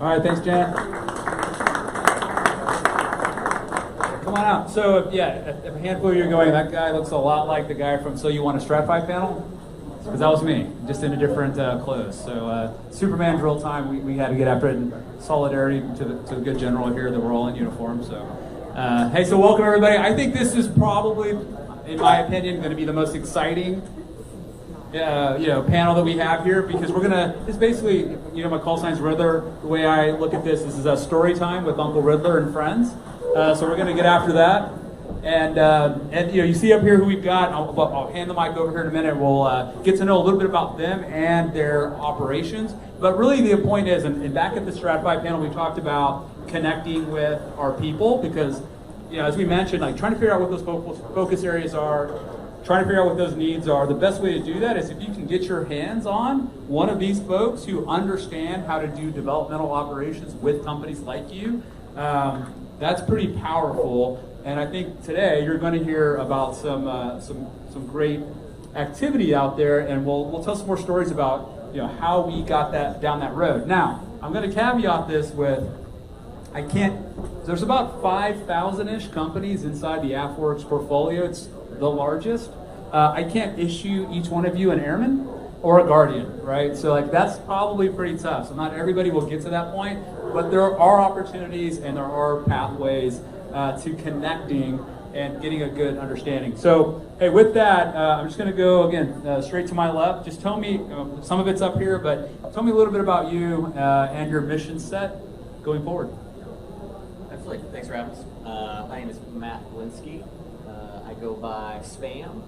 All right, thanks, Jan. Come on out. So, yeah, if a handful of you are going, that guy looks a lot like the guy from So You Want a Stratify panel? Because that was me, just in a different clothes. So, Superman drill time, we had to get after it in solidarity to the good general here that we're all in uniform. So, hey, so welcome everybody. I think this is probably, in my opinion, going to be the most exciting panel that we have here, because we're gonna, it's basically, my call sign's Riddler. The way I look at this is a story time with Uncle Riddler and friends. So we're gonna get after that. And you see up here who we've got. I'll hand the mic over here in a minute. We'll get to know a little bit about them and their operations. But really the point is, and back at the Stratify panel, we talked about connecting with our people, because as we mentioned, like trying to figure out what those focus areas are, trying to figure out what those needs are. The best way to do that is if you can get your hands on one of these folks who understand how to do developmental operations with companies like you. That's pretty powerful. And I think today you're going to hear about some great activity out there, and we'll tell some more stories about how we got that down that road. Now, I'm going to caveat this with, there's about 5,000-ish companies inside the AFWERX portfolio. It's the largest. I can't issue each one of you an Airman or a Guardian, right? So that's probably pretty tough. So not everybody will get to that point, but there are opportunities and there are pathways to connecting and getting a good understanding. So, hey, with that, I'm just going to go again straight to my left. Just tell me, some of it's up here, but tell me a little bit about you and your mission set going forward. Absolutely. Thanks for having us. My name is Matt Glinski. I go by Spam.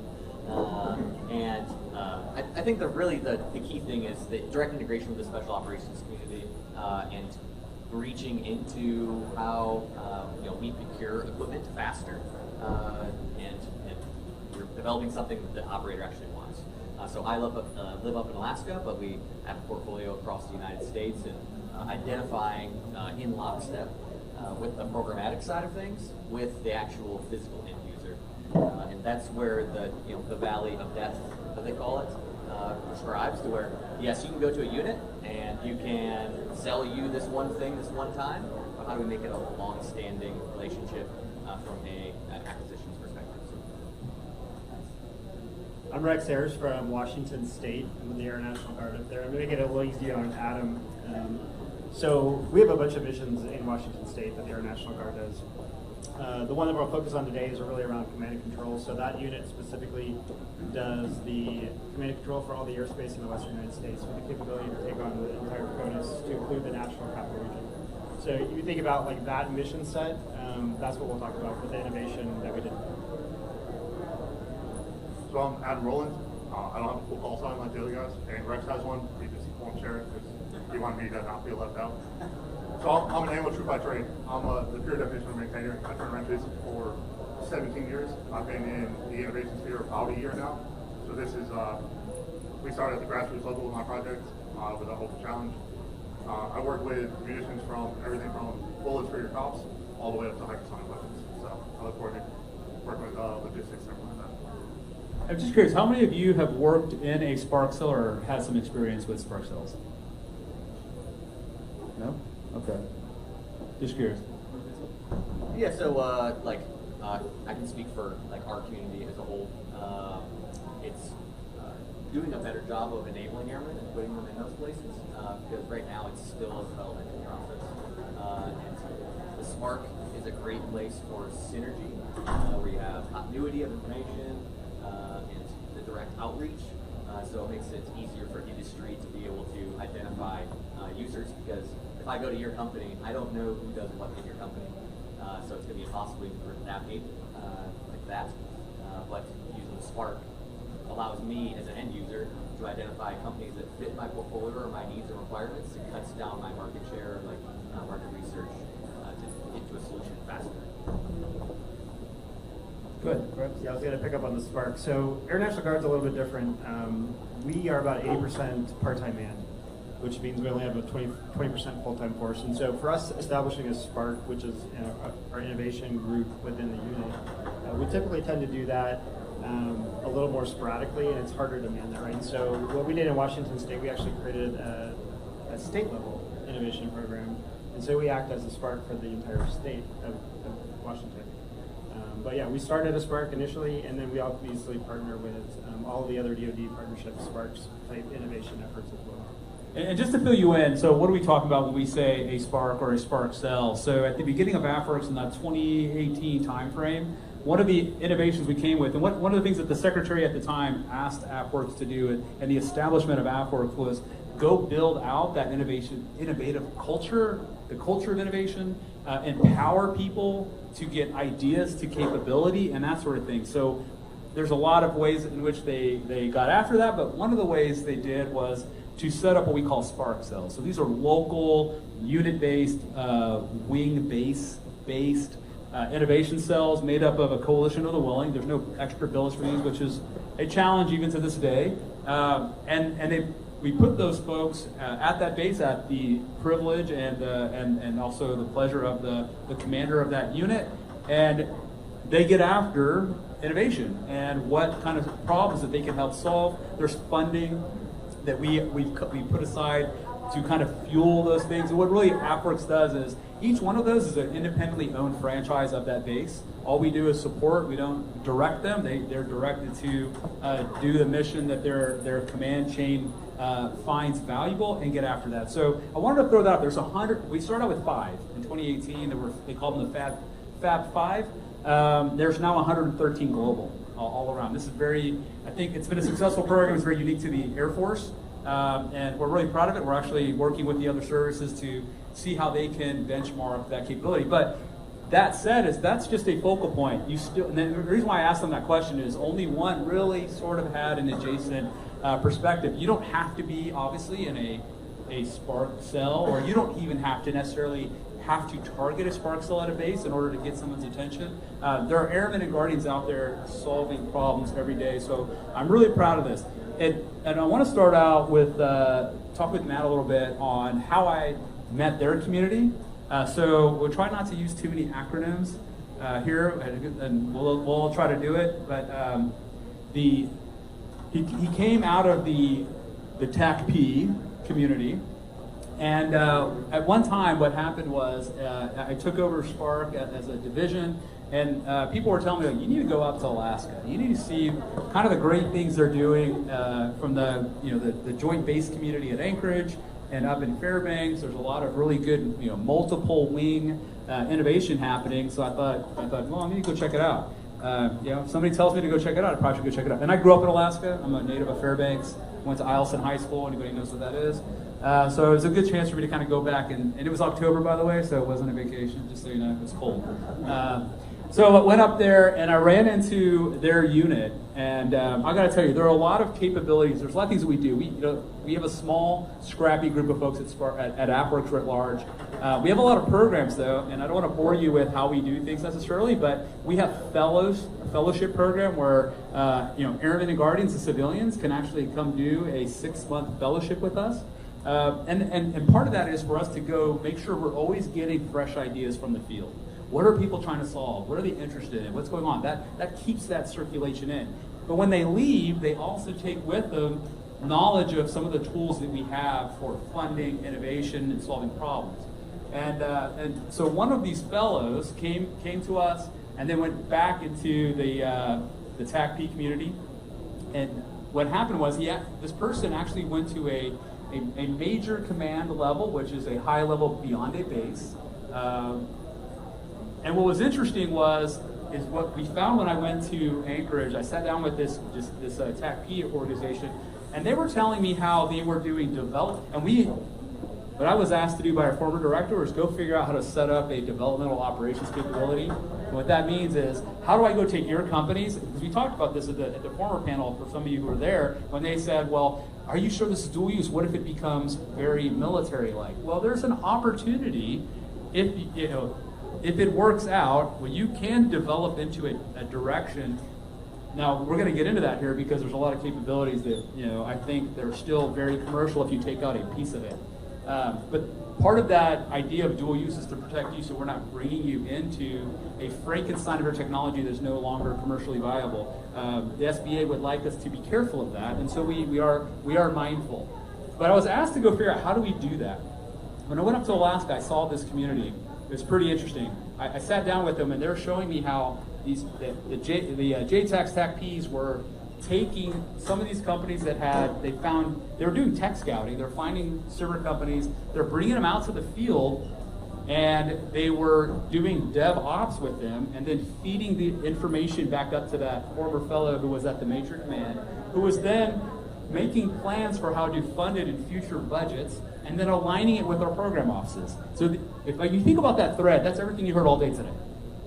I think the key thing is the direct integration with the special operations community and reaching into how we procure equipment faster and we're developing something that the operator actually wants. So I live up in Alaska, but we have a portfolio across the United States, and identifying in lockstep with the programmatic side of things with the actual physical end user. And that's where the valley of death, that they call it, prescribes to where, yes, you can go to a unit and you can sell you this one thing this one time, but how do we make it a long-standing relationship from an acquisitions perspective? I'm Rex Ayers from Washington State. I'm in the Air National Guard up there. I'm going to make it a little easier on Adam. So we have a bunch of missions in Washington State that the Air National Guard does. The one that we'll focus on today is really around command and control. So that unit specifically does the command and control for all the airspace in the Western United States with the capability to take on the entire CONUS to include the National Capital Region. So you think about that mission set, that's what we'll talk about with the innovation that we did. So I'm Rowland. I don't have a full call sign like the other guys, and Rex has one. He just won't share it because he wanted me to not feel left out. So I'm an animal troop by trade. I'm the pure definition of a maintainer. I've turned wrenches for 17 years. I've been in the innovation sphere about a year now. So this is, we started at the grassroots level with my project with a Hope Challenge. I work with munitions from everything from bullets for your cops all the way up to hypersonic weapons. So I look forward to working with logistics and everything like that. I'm just curious, how many of you have worked in a spark cell or had some experience with spark cells? No? Okay. Just curious. Yeah, so I can speak for our community as a whole. It's doing a better job of enabling airmen and putting them in those places, because right now it's still a development process. And the Spark is a great place for synergy, where you have continuity of information and the direct outreach. So it makes it easier for industry to be able to identify users, because if I go to your company, I don't know who does what in your company. So it's going to be impossible to navigate like that. But using the Spark allows me as an end user to identify companies that fit my portfolio or my needs and requirements. It cuts down my market share, market research, to get to a solution faster. Good. Yeah, I was going to pick up on the Spark. So Air National Guard's a little bit different. We are about 80% part-time manned, which means we only have a 20% full-time force. And so for us, establishing a Spark, which is our innovation group within the unit, we typically tend to do that a little more sporadically, and it's harder to man that, right? And so what we did in Washington State, we actually created a state-level innovation program. And so we act as a spark for the entire state of Washington. But yeah, we started a Spark initially, and then we obviously partner with all the other DoD partnerships, Sparks type innovation efforts as well. And just to fill you in, so what are we talking about when we say a Spark or a Spark cell? So at the beginning of AFWERX in that 2018 timeframe, one of the innovations we came with, and one of the things that the secretary at the time asked AFWERX to do, and the establishment of AFWERX, was go build out that innovative culture, the culture of innovation, empower people to get ideas to capability and that sort of thing. So there's a lot of ways in which they got after that, but one of the ways they did was to set up what we call Spark cells. So these are local, unit-based, wing-based innovation cells made up of a coalition of the willing. There's no extra bills for these, which is a challenge even to this day. We put those folks at that base at the privilege and also the pleasure of the commander of that unit, and they get after innovation and what kind of problems that they can help solve. There's funding that we put aside to kind of fuel those things. And what really AFWERX does is each one of those is an independently owned franchise of that base. All we do is support. We don't direct them. They're directed to do the mission that their command chain finds valuable and get after that. So I wanted to throw that out. There's 100. We started out with 5 in 2018. They called them the Fab 5. There's now 113 global all around. This is I think it's been a successful program. It's very unique to the Air Force. And we're really proud of it. We're actually working with the other services to see how they can benchmark that capability. But that said, that's just a focal point. And then the reason why I asked them that question is only one really sort of had an adjacent perspective. You don't have to be obviously in a Spark cell, or you don't even have to necessarily have to target a Spark cell at a base in order to get someone's attention. There are Airmen and Guardians out there solving problems every day. So I'm really proud of this. And I want to start out with talk with Matt a little bit on how I met their community. So we'll try not to use too many acronyms here, and we'll try to do it. But he came out of the TACP community, and at one time what happened was I took over Spark as a division. And people were telling me, you need to go out to Alaska. You need to see kind of the great things they're doing from the joint base community at Anchorage and up in Fairbanks. There's a lot of really good, multiple wing innovation happening. So I thought, well, I need to go check it out. If somebody tells me to go check it out, I probably should go check it out. And I grew up in Alaska. I'm a native of Fairbanks. Went to Eielson High School. Anybody knows what that is? So it was a good chance for me to kind of go back. And it was October, by the way, so it wasn't a vacation, just so you know. It was cold. So I went up there and I ran into their unit, and I got to tell you, there are a lot of capabilities. There's a lot of things that we do. We have a small, scrappy group of folks at AFWERX writ large. We have a lot of programs though, and I don't want to bore you with how we do things necessarily, but we have a fellowship program where Airmen and Guardians, the civilians, can actually come do a 6-month fellowship with us. And part of that is for us to go make sure we're always getting fresh ideas from the field. What are people trying to solve? What are they interested in? What's going on? That keeps that circulation in. But when they leave, they also take with them knowledge of some of the tools that we have for funding, innovation, and solving problems. And so one of these fellows came to us and then went back into the TACP community. And what happened was this person actually went to a major command level, which is a high level beyond a base. And what was interesting is what we found when I went to Anchorage. I sat down with this TACP organization, and they were telling me how they were doing what I was asked to do by our former director was go figure out how to set up a developmental operations capability. And what that means is, how do I go take your companies? Because we talked about this at the former panel for some of you who were there, when they said, well, are you sure this is dual use? What if it becomes very military-like? Well, there's an opportunity if it works out, well, you can develop into a direction. Now, we're going to get into that here because there's a lot of capabilities that, I think they're still very commercial if you take out a piece of it. But part of that idea of dual use is to protect you so we're not bringing you into a Frankenstein of our technology that's no longer commercially viable. The SBA would like us to be careful of that, and so we are mindful. But I was asked to go figure out how do we do that. when I went up to Alaska, I saw this community. It was pretty interesting. I sat down with them, and they were showing me how the JTACs, TACPs were taking some of these companies that they were doing tech scouting. They're finding server companies. They're bringing them out to the field, and they were doing DevOps with them, and then feeding the information back up to that former fellow who was at the Major Command, who was then making plans for how to fund it in future budgets, and then aligning it with our program offices. So if you think about that thread, that's everything you heard all day today.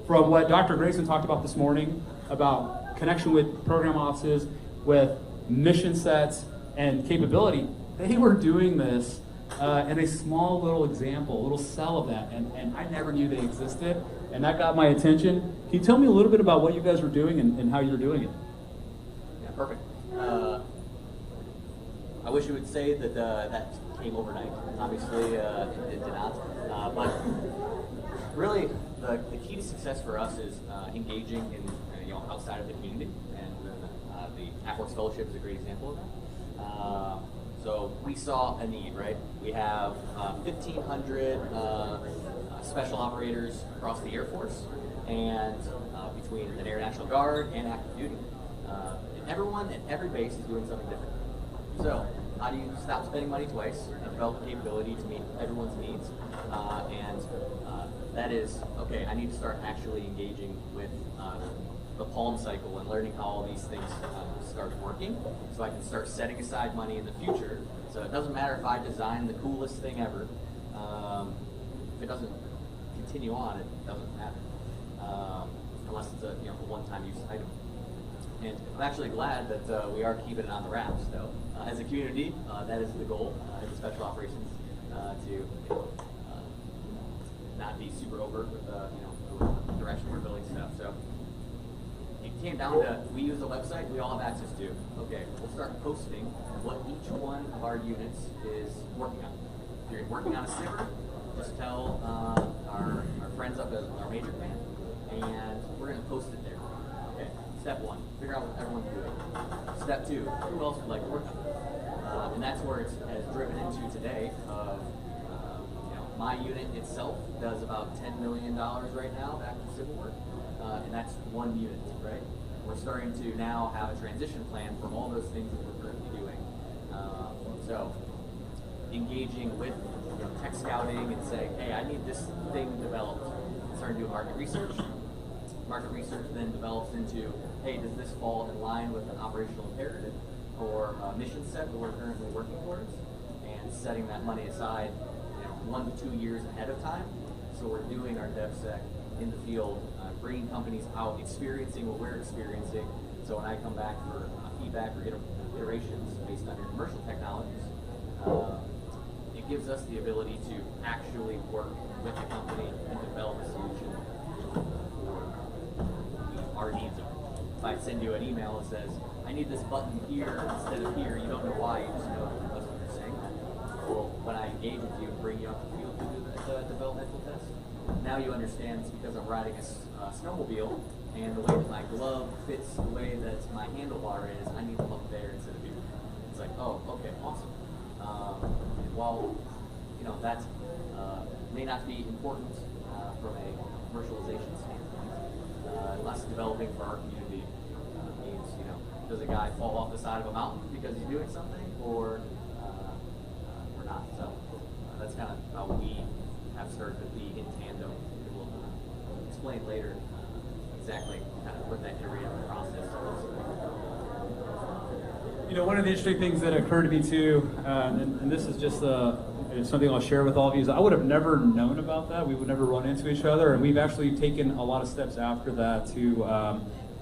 From what Dr. Grayson talked about this morning, about connection with program offices, with mission sets and capability, they were doing this in a small little example, a little cell of that, and I never knew they existed, and that got my attention. Can you tell me a little bit about what you guys were doing and how you're doing it? Yeah, perfect. I wish you would say that that came overnight. Obviously, it did not. But really, the key to success for us is engaging in outside of the community, and the AFWERX Fellowship is a great example of that. So we saw a need, right? We have 1,500 special operators across the Air Force, and between the Air National Guard and active duty. And everyone at every base is doing something different. So how do you stop spending money twice and develop a capability to meet everyone's needs? That is, okay, I need to start actually engaging with the Palm cycle and learning how all these things start working, so I can start setting aside money in the future. So it doesn't matter if I design the coolest thing ever. If it doesn't continue on, it doesn't matter. Unless it's a one-time use item. And I'm actually glad that we are keeping it on the wraps, though. As a community, that is the goal as a special operations to not be super overt with the direction we're building stuff. So it came down to, we use a website we all have access to. Okay, we'll start posting what each one of our units is working on. If you're working on a SIVR, just tell our friends up at our Major Command, and we're going to post it there. Okay, step one, figure out what everyone's doing. Step two, who else would like to work? And that's where it has driven into today of, my unit itself does about $10 million right now back to civil work, and that's one unit, right? We're starting to now have a transition plan for all those things that we're currently doing. So engaging with tech scouting and saying, hey, I need this thing developed. Starting to do market research. Market research then develops into, hey, does this fall in line with an operational imperative or a mission set that we're currently working towards? And setting that money aside 1 to 2 years ahead of time. So we're doing our DevSec in the field, bringing companies out, experiencing what we're experiencing. So when I come back for feedback or iterations based on your commercial technologies, it gives us the ability to actually work with the company and develop a solution for our needs. If I send you an email that says, I need this button here instead of here, you don't know why, you just know that's what you're saying. Well, when I engage with you and bring you up the field to do the developmental test, now you understand it's because I'm riding a snowmobile, and the way that my glove fits the way that my handlebar is, I need to look there instead of here. It's like, oh, okay, awesome. And while that may not be important from a commercialization standpoint, less developing for our community means, does a guy fall off the side of a mountain because he's doing something, or not. So that's kind of how we have started to be in tandem. We'll explain later exactly kind of what that iterative process is. One of the interesting things that occurred to me too, and this is just something I'll share with all of you, is I would have never known about that. We would never run into each other, and we've actually taken a lot of steps after that to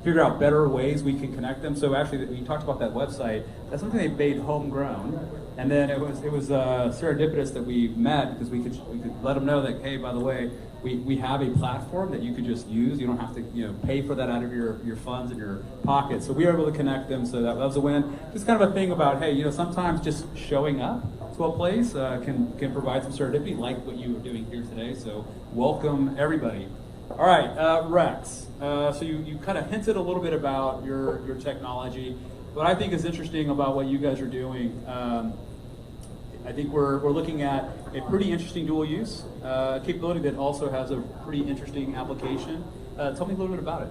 figure out better ways we can connect them. So actually, we talked about that website. That's something they made homegrown, and then it was serendipitous that we met because we could let them know that, hey, by the way, we have a platform that you could just use. You don't have to pay for that out of your funds in your pocket. So we were able to connect them. So that was a win. Just kind of a thing about, hey, sometimes just showing up to a place can provide some serendipity, like what you were doing here today. So welcome everybody. All right, Rex. So you kind of hinted a little bit about your technology. What I think is interesting about what you guys are doing, I think we're looking at a pretty interesting dual use capability that also has a pretty interesting application. Tell me a little bit about it.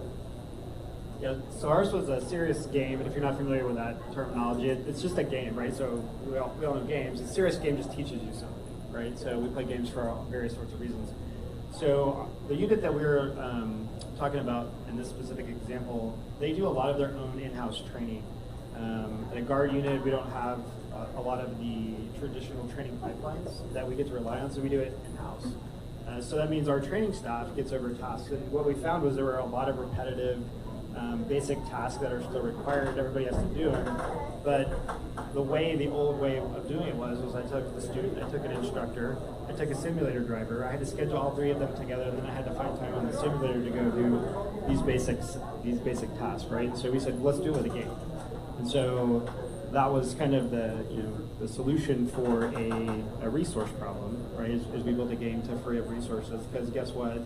Yeah, so ours was a serious game, and if you're not familiar with that terminology, it's just a game, right? So we all know games. A serious game just teaches you something, right? So we play games for various sorts of reasons. So the unit that we were talking about in this specific example, they do a lot of their own in-house training. At a guard unit, we don't have a lot of the traditional training pipelines that we get to rely on, so we do it in-house. So that means our training staff gets overtasked. And what we found was there were a lot of repetitive basic tasks that are still required, everybody has to do them. But the old way of doing it was I took the student, I took an instructor, I took a simulator driver, I had to schedule all three of them together, and then I had to find time on the simulator to go do these basic tasks, right? So we said, let's do it with a game. And so that was kind of the solution for a resource problem, right? Is we built a game to free up resources, because guess what?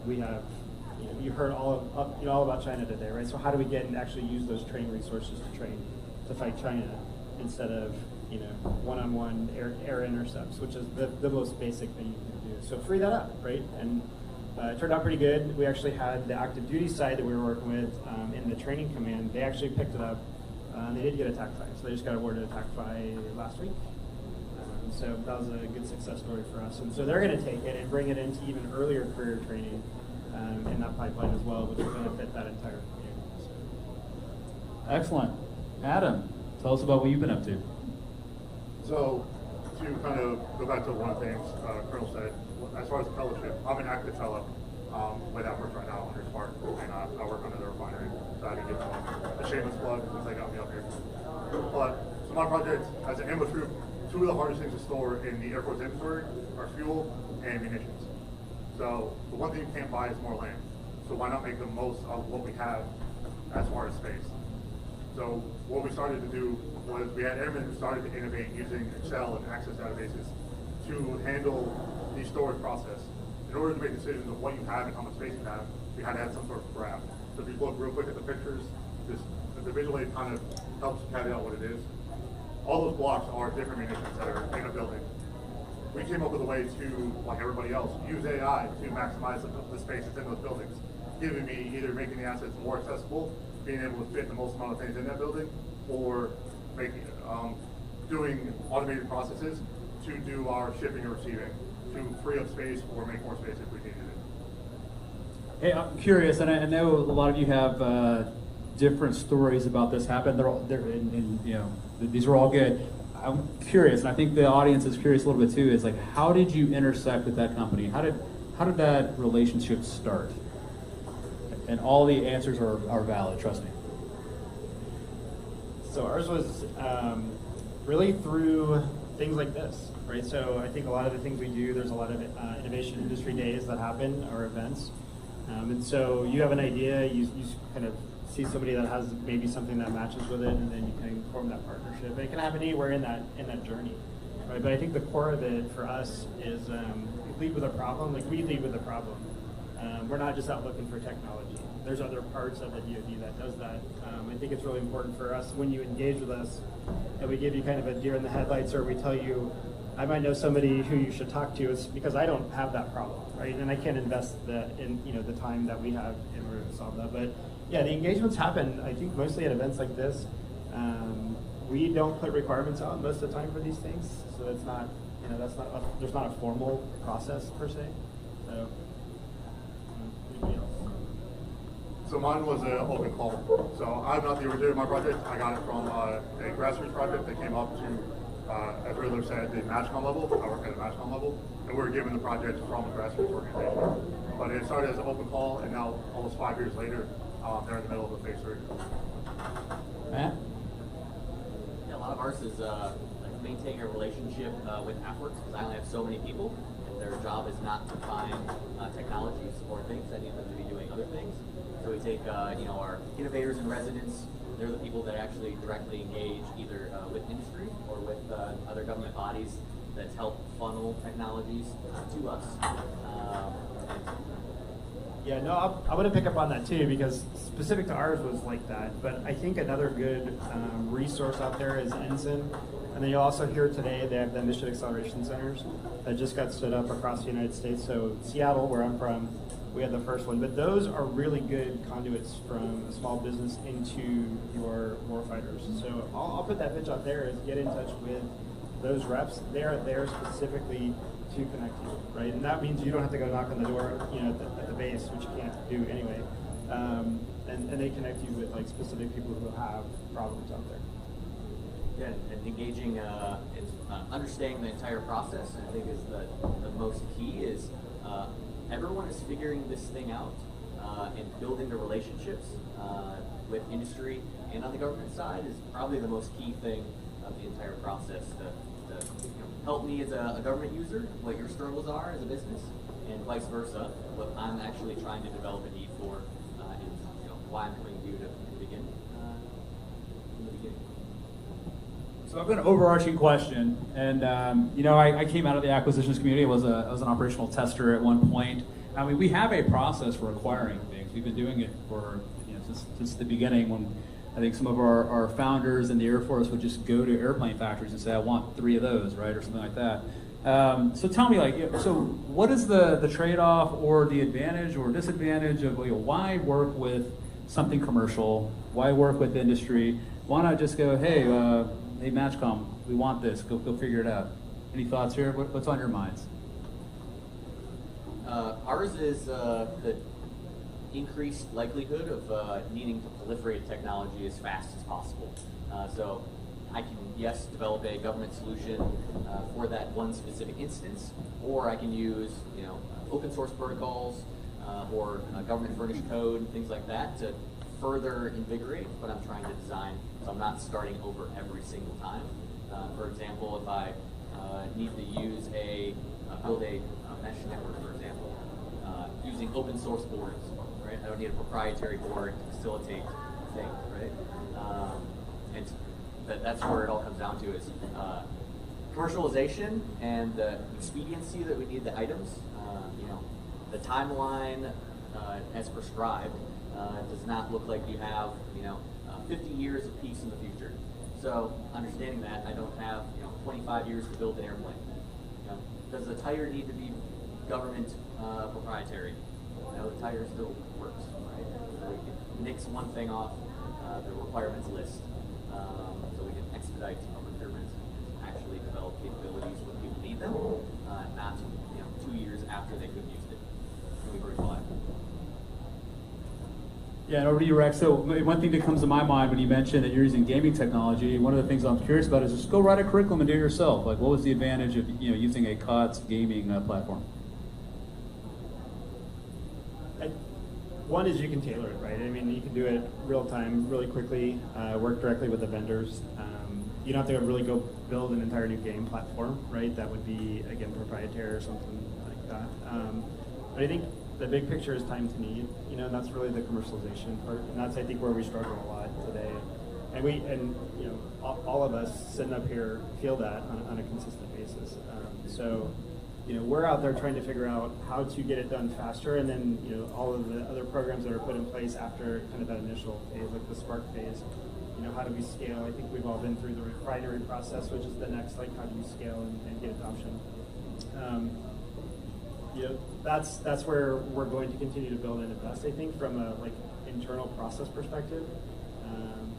We have, you heard all about China today, right? So how do we get and actually use those training resources to fight China instead of one-on-one air intercepts, which is the most basic thing you can do. So free that up, right? And it turned out pretty good. We actually had the active duty side that we were working with in the training command. They actually picked it up. They did get a TAC 5, so they just got awarded a TAC 5 last week. So that was a good success story for us. And so they're going to take it and bring it into even earlier career training in that pipeline as well, which will benefit that entire community. So. Excellent. Adam, tell us about what you've been up to. So, to kind of go back to one of the things Colonel said, as far as the fellowship, I'm an active fellow with AFWERX right now under Spark, and I work under the refinery, so I had to give them a shameless plug since they got me up here. But, so my project, as an ambush group, two of the hardest things to store in the Air Force inventory are fuel and munitions. So, the one thing you can't buy is more land. So why not make the most of what we have as far as space? So what we started to do was we had airmen who started to innovate using Excel and Access databases to handle the storage process. In order to make decisions of what you have and how much space you have, we had to have some sort of graph. So if you look real quick at the pictures, the visual aid kind of helps carry out what it is. All those blocks are different munitions that are in a building. We came up with a way to, like everybody else, use AI to maximize the space that's in those buildings, giving me either making the assets more accessible, being able to fit the most amount of things in that building, or making doing automated processes to do our shipping and receiving, to free up space or make more space if we needed it. Hey, I'm curious, and I know a lot of you have different stories about this happen. These are all good. I'm curious, and I think the audience is curious a little bit too. Is like, how did you intersect with that company? How did that relationship start? And all the answers are valid. Trust me. So ours was really through things like this, right? So I think a lot of the things we do, there's a lot of innovation industry days that happen or events, and so you have an idea, you kind of see somebody that has maybe something that matches with it, and then you can form that partnership. And it can happen anywhere in that journey, right? But I think the core of it for us is we lead with a problem. Like, we lead with a problem. We're not just out looking for technology. There's other parts of the DoD that does that. I think it's really important for us when you engage with us that we give you kind of a deer in the headlights, or we tell you, I might know somebody who you should talk to. It's because I don't have that problem, right? And I can't invest the time that we have in order to solve that. But yeah, the engagements happen, I think, mostly at events like this. We don't put requirements out most of the time for these things, so it's not, there's not a formal process per se. So, anybody else? So mine was an open call. So I'm not the originator of my project. I got it from a grassroots project that came up to, as Riddler said, the MSgt level. I work at a MSgt level, and we were given the project from a grassroots organization. But it started as an open call, and now almost 5 years later, they're in the middle of a phase 3. Matt? Yeah, a lot of ours is like maintaining a relationship with AFWERX, because I only have so many people, and their job is not to find technologies or things. I need them to be doing other things. So we take our innovators and residents. They're the people that actually directly engage either with industry or with other government bodies that help funnel technologies to us. Yeah, no, I want to pick up on that too, because specific to ours was like that. But I think another good resource out there is Ensign. And then you'll also hear today they have the Mission Acceleration Centers that just got stood up across the United States. So Seattle, where I'm from, we had the first one. But those are really good conduits from a small business into your warfighters. So I'll put that pitch out there is get in touch with those reps. They're there specifically to connect you, right? And that means you don't have to go knock on the door, at the base, which you can't do anyway. And they connect you with like specific people who have problems out there. Yeah, and engaging and understanding the entire process, I think, is the most key. Is everyone is figuring this thing out and building the relationships with industry and on the government side is probably the most key thing of the entire process. To help me as a government user, what your struggles are as a business, and vice versa, what I'm actually trying to develop a need for, and why I'm coming to you to begin. In the beginning. So I've got an overarching question, and I came out of the acquisitions community. I was an operational tester at one point. I mean, we have a process for acquiring things. We've been doing it for since the beginning. When I think some of our founders in the Air Force would just go to airplane factories and say, "I want 3 of those," right, or something like that. So tell me, so what is the trade-off or the advantage or disadvantage of why work with something commercial? Why work with industry? Why not just go, hey, Matchcom, we want this. Go figure it out. Any thoughts here? What's on your minds? Ours is the increased likelihood of needing to proliferate technology as fast as possible. So I can, yes, develop a government solution for that one specific instance, or I can use open source protocols or government furnished code and things like that to further invigorate what I'm trying to design, so I'm not starting over every single time. For example, if I need to use build a mesh network, for example, using open source boards, right? I don't need a proprietary board to facilitate things, right? And that's where it all comes down to is commercialization and the expediency that we need the items. The timeline as prescribed does not look like you have 50 years of peace in the future. So understanding that, I don't have 25 years to build an airplane. Does the tire need to be government proprietary? The tire still works, right? So we can nix one thing off the requirements list, so we can expedite our procurements and actually develop capabilities when people need them, not 2 years after they could have used it. We've already thought. Yeah, and over to you, Rex. So one thing that comes to my mind when you mentioned that you're using gaming technology, one of the things I'm curious about is just go write a curriculum and do it yourself. Like, what was the advantage of using a COTS gaming platform? One is you can tailor it, right? I mean, you can do it real time, really quickly, work directly with the vendors. You don't have to really go build an entire new game platform, right? That would be, again, proprietary or something like that. But I think the big picture is time to need, and that's really the commercialization part. And that's, I think, where we struggle a lot today. And all of us sitting up here feel that on a consistent basis. So we're out there trying to figure out how to get it done faster, and then all of the other programs that are put in place after kind of that initial phase, like the Spark phase. How do we scale? I think we've all been through the refinery process, which is the next, like, how do you scale and get adoption? That's where we're going to continue to build and invest, I think, from a internal process perspective.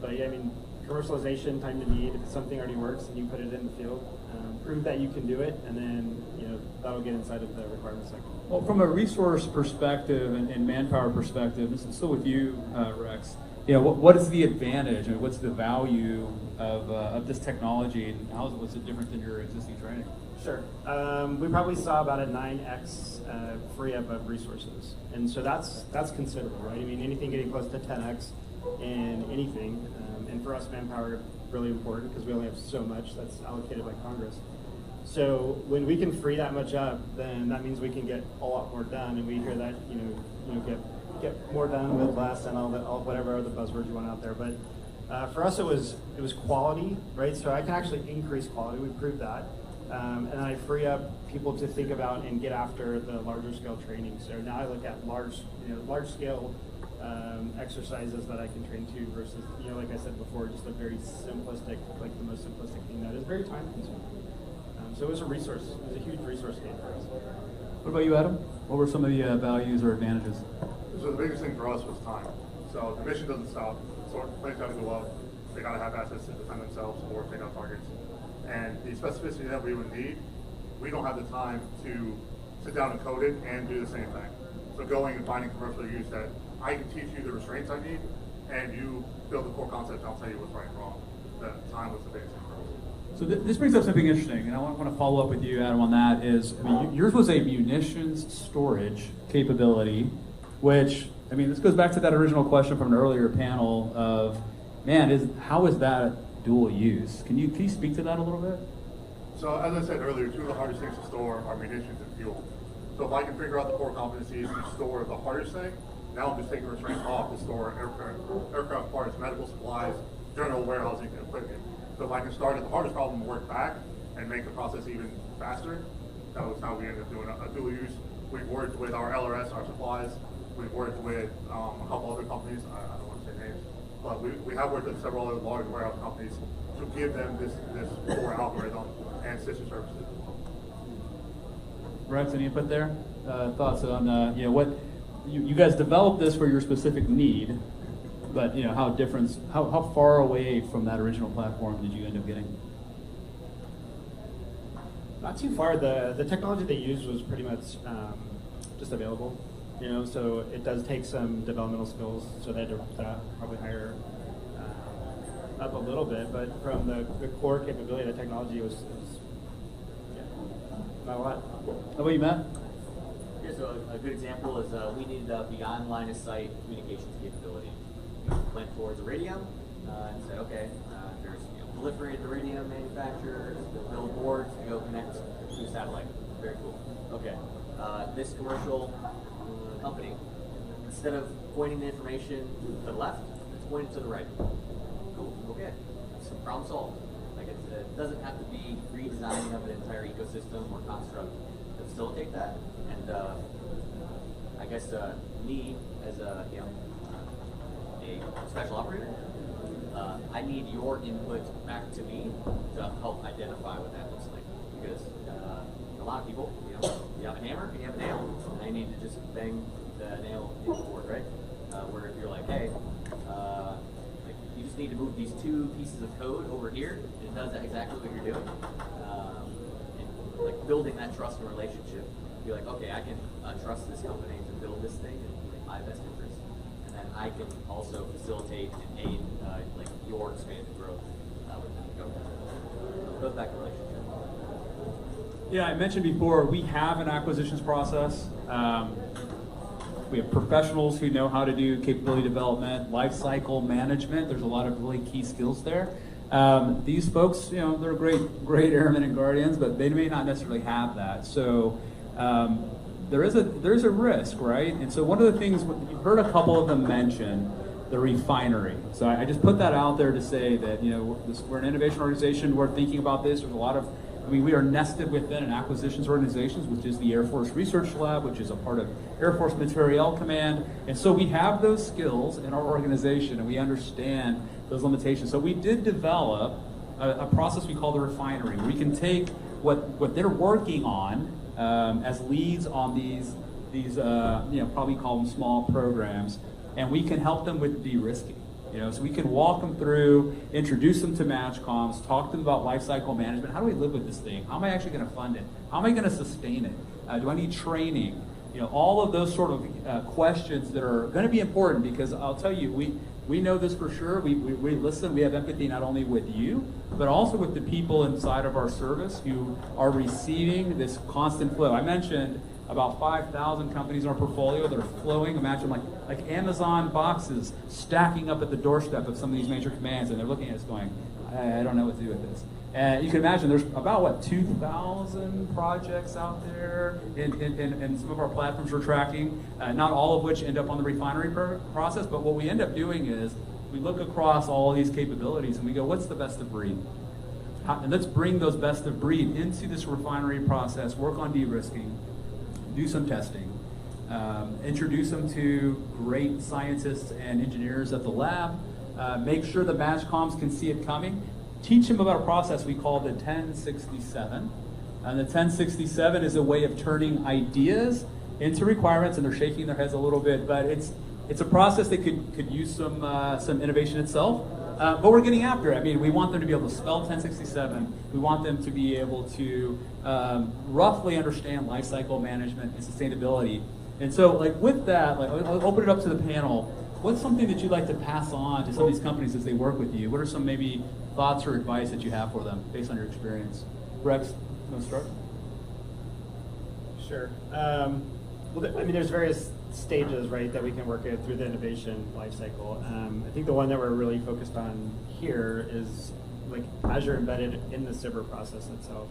But yeah, I mean, commercialization, time to need. If something already works and you put it in the field, prove that you can do it, and then that'll get inside of the requirements cycle. Well, from a resource perspective and manpower perspective, this is still with you, Rex. What is the advantage? I mean, what's the value of this technology, and what's it different than your existing training? Sure. We probably saw about a 9x free up of resources, and so that's considerable, right? I mean, anything getting close to 10x in anything, and for us, manpower really important because we only have so much that's allocated by Congress. So when we can free that much up, then that means we can get a lot more done, and we hear that get more done with less and all whatever other buzzwords you want out there. But for us, it was quality, right? So I can actually increase quality. We proved that. And I free up people to think about and get after the larger scale training. So now I look at large scale exercises that I can train to versus, like I said before, just a very simplistic, like the most simplistic thing that is very time consuming. So it was a resource. It was a huge resource gain for us. What about you, Adam? What were some of the values or advantages? So the biggest thing for us was time. So the mission doesn't stop. So planes got to go up. They got to have assets to defend themselves or take out targets. And the specificity that we would need, we don't have the time to sit down and code it and do the same thing. So going and finding commercial use that I can teach you the restraints I need, and you build the core concept and I'll tell you what's right and wrong. The time was the biggest thing for us. So this brings up something interesting, and I want to follow up with you, Adam, on that. Yours was a munitions storage capability, which, this goes back to that original question from an earlier panel of, how is that dual use? Can you speak to that a little bit? So as I said earlier, two of the hardest things to store are munitions and fuel. So if I can figure out the core competencies to store the hardest thing, now I'm just taking restraints off to store aircraft parts, medical supplies, general warehousing and equipment. So if I can start at the hardest problem and work back and make the process even faster, that was how we ended up doing a dual use. We've worked with our LRS, our supplies. We've worked with a couple other companies. I don't want to say names, but we have worked with several other large warehouse companies to give them this core algorithm and sister services. Rex, any input there? Thoughts on what you guys developed this for your specific need, but how far away from that original platform did you end up getting? Not too far. The technology they used was pretty much just available. So it does take some developmental skills, so they had to probably hire up a little bit, but from the core capability, the technology was not a lot. How about you, Matt? Yeah, so a good example is we needed beyond line of sight communications capability. We went towards Iridium and said, okay, there's proliferated Iridium manufacturers, build boards to go connect to satellite. Very cool. Okay, this commercial company, instead of pointing the information to the left, it's pointed to the right. Cool. Okay, so problem solved. Like it doesn't have to be redesigning of an entire ecosystem or construct to facilitate that. And I guess me as a special operator, I need your input back to me to help identify what that looks like. Because a lot of people, you have a hammer and you have a nail, and I need to just bang the nail into the board, right? Where if you're like, hey, you just need to move these two pieces of code over here, and it does exactly what you're doing. And like building that trust and relationship, be like, okay, I can trust this company to build this thing in my best interest, and then I can also facilitate and aid like your expanded growth within the government. Build that relationship. Yeah, I mentioned before, we have an acquisitions process. We have professionals who know how to do capability development, life cycle management. There's a lot of really key skills there. These folks, they're great Airmen and Guardians, but they may not necessarily have that. So there's a risk, right? And so one of the things, you've heard a couple of them mention the refinery. So I just put that out there to say that we're an innovation organization. We're thinking about this. There's a lot of we are nested within an acquisitions organization, which is the Air Force Research Lab, which is a part of Air Force Materiel Command. And so we have those skills in our organization, and we understand those limitations. So we did develop a process we call the refinery. We can take what they're working on as leads on these probably call them small programs, and we can help them with de-risking. So we can walk them through, introduce them to MatchComs, talk to them about lifecycle management. How do we live with this thing? How am I actually going to fund it? How am I going to sustain it? Do I need training? All of those sort of questions that are going to be important, because I'll tell you, we know this for sure. We listen. We have empathy not only with you, but also with the people inside of our service who are receiving this constant flow. I mentioned about 5,000 companies in our portfolio that are flowing. Imagine like Amazon boxes stacking up at the doorstep of some of these major commands, and they're looking at us going, I don't know what to do with this. And you can imagine there's about 2,000 projects out there in some of our platforms we're tracking, not all of which end up on the refinery process, but what we end up doing is we look across all of these capabilities and we go, what's the best of breed? And let's bring those best of breed into this refinery process, work on de-risking, do some testing, introduce them to great scientists and engineers at the lab, make sure the MAGCOMs can see it coming, teach them about a process we call the 1067. And the 1067 is a way of turning ideas into requirements, and they're shaking their heads a little bit, but it's a process that could use some innovation itself. But we're getting after it. I mean, we want them to be able to spell 1067. We want them to be able to roughly understand life cycle management and sustainability. And so, like with that, like I'll open it up to the panel. What's something that you'd like to pass on to some of these companies as they work with you? What are some maybe thoughts or advice that you have for them based on your experience? Rex, you want to start? Sure. Well, I mean, there's various stages, right, that we can work at through the innovation life cycle. I think the one that we're really focused on here is like Azure embedded in the SIBR process itself.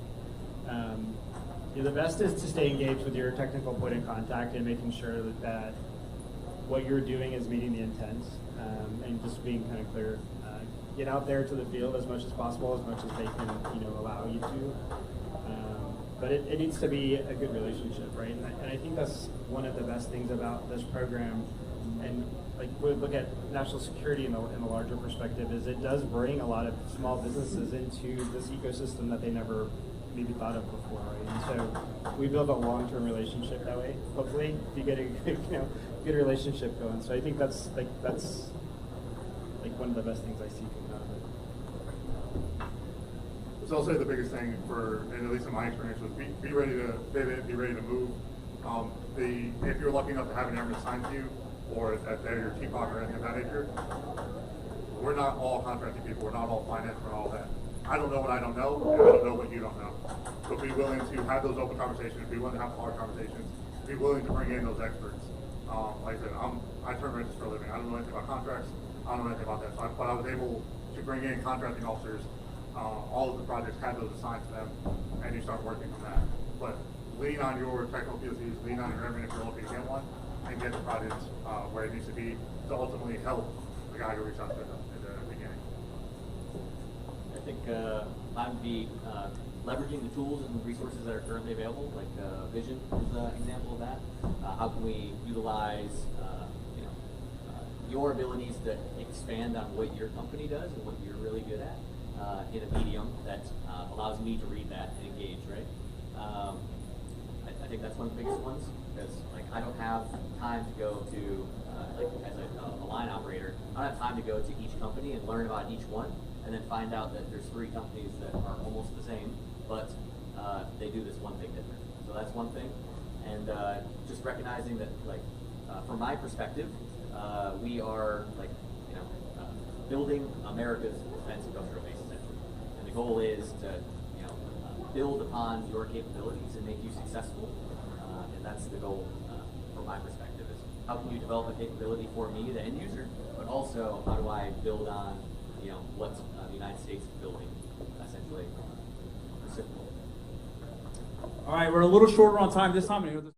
The best is to stay engaged with your technical point of contact and making sure that what you're doing is meeting the intent, and just being kind of clear. Get out there to the field as much as possible, as much as they can, allow you to. But it needs to be a good relationship, right? And I think that's one of the best things about this program. And like we look at national security in the larger perspective, is it does bring a lot of small businesses into this ecosystem that they never maybe thought of before, right? And so we build a long-term relationship that way. Hopefully, if you get a good relationship going. So I think that's one of the best things I see coming out of it. So I'll say the biggest thing and at least in my experience, was be ready to pivot, be ready to move. If you're lucky enough to have an airman assigned to you, or that they're your TPOC or anything of that nature, we're not all contracting people, we're not all finance, we're all that. I don't know what I don't know, and I don't know what you don't know. So be willing to have those open conversations, be willing to have hard conversations, be willing to bring in those experts. Like I said, I turn wrenches for a living. I don't know anything about contracts, I don't know anything about that. But I was able to bring in contracting officers. All of the projects had those assigned to them, and you start working from that. But lean on your technical POCs, lean on your airmen if you're looking to get one, and get the projects where it needs to be to ultimately help the guy who reached out to them in the beginning. I think I would be leveraging the tools and resources that are currently available, like Vision is an example of that. How can we utilize your abilities to expand on what your company does and what you're really good at in a medium that allows me to read that and engage, right? I think that's one of the biggest ones, because like I don't have time to go to like as a line operator, I don't have time to go to each company and learn about each one and then find out that there's 3 companies that are almost the same, but they do this one thing different. So that's one thing, and just recognizing that, like, from my perspective, we are like building America's defense industrial base essentially, and the goal is to build upon your capabilities and make you successful, and that's the goal from my perspective. Is how can you develop a capability for me, the end user, but also how do I build on what the United States is building essentially reciprocal. All right, we're a little shorter on time this time.